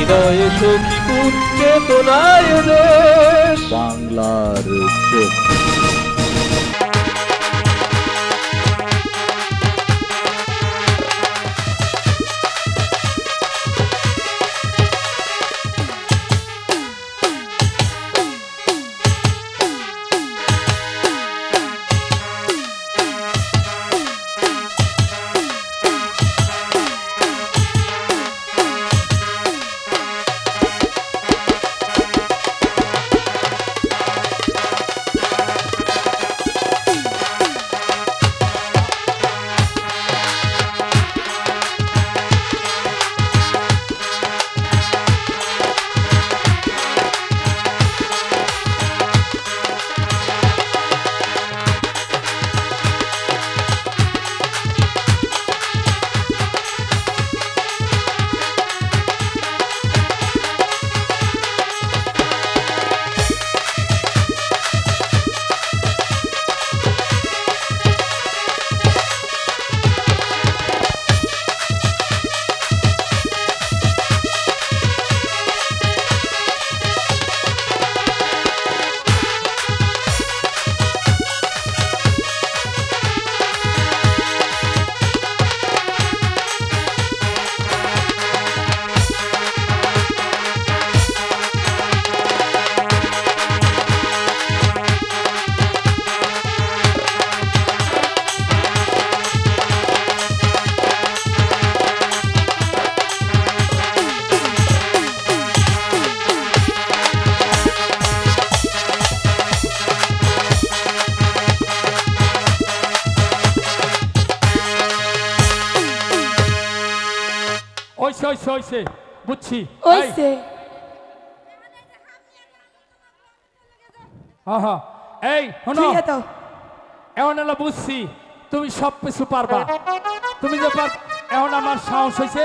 হৃদয়ে সখীপুর চেতনায় দেশ বাংলার চোখ। বুঝছি এই এমন বুঝছি তুমি সব কিছু পারবা, তুমি যে এখন আমার সাহস হয়েছে,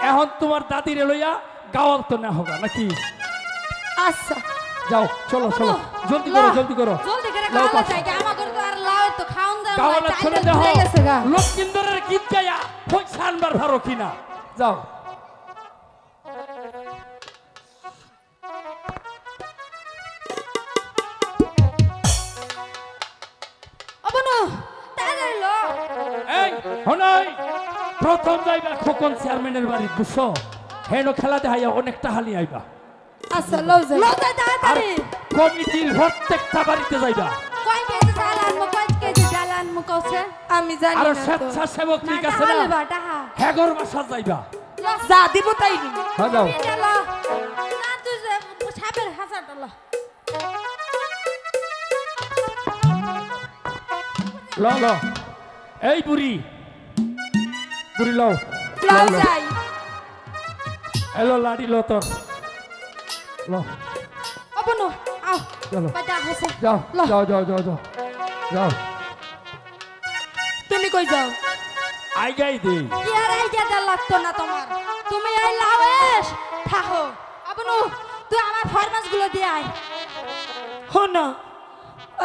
এখন তোমার দাদিরে লইয়া গাওয়াল তো না হোক নাকি? আচ্ছা যাও, চলো চলো, জলদি করো জলদি করো, লক্ষ্মীন্দরের গীত গাইয়া পয়সা আনবার ভালো কিনা, যাও। প্রথম যাইবা খোকন চেয়ারম্যানের বাড়ি, বুঝছো? হেন খেলা দেখাইয়া অনেকটা হালি আইবা। আচ্ছা লও যাই, লও যাই তাড়াতাড়ি। কমিটির প্রত্যেকটা বাড়িতে যাইবা। কয় কেজি চাল আনমু, কয় কেজি ডাল আনমু কওছে? আমি জানি না। আর স্বেচ্ছাসেবক ঠিক আছে না? হেগর বাসা যাইবা। যা দিব তাই দিব। হ্যাঁ যাও। না তুই সাপের হাসাটা ল। ল ল। এই বুড়ি বুড়ি লও লও যাই। হ্যালো লাড়ি লো তোর লো। অবনো আও চলো বাজা হসে যাও যাও যাও যাও যাও যাও। তুমি কই যাও? আই গাই দে। কি আর আই গা দা লাগতো না তোমার, তুমি এই লাওয়েশ থাকো। অবনো তুই আমার ফরমাসগুলো দিয়ে আয়। হনো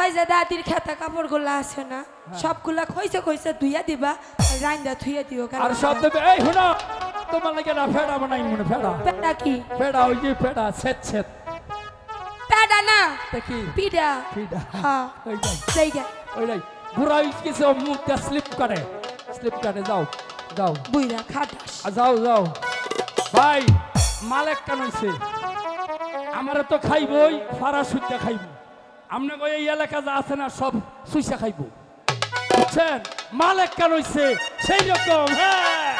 ওই যে দাদির খেতা কাপড়গুলো আছে না, সবগুলা কইছে কইছে ধুইয়া দিবা, রাইন্দা ধুইয়া দিও। আর সব দেবে। এই হনো তোমার লাগে না ফেড়া বানাই মনে। ফেড়া ফেড়া কি? ফেড়া ওই যে ফেড়া সেট সেট ফেড়া না দেখি পিডা পিডা। হ্যাঁ ওই যাই সেই যা ওই যাই বুড়া কিছু মুখটা স্লিপ করে যাও যাও বুইরা খাটাস যাও যাও। ভাই মালিক কেন হইছে? আমারে তো খাইবই, ফারা সুইটা খাইব। আমনে কই এই এলাকা যা আছে না সব সুইসা খাইব, বুঝছেন? মালিক কেন হইছে সেই রকম। হ্যাঁ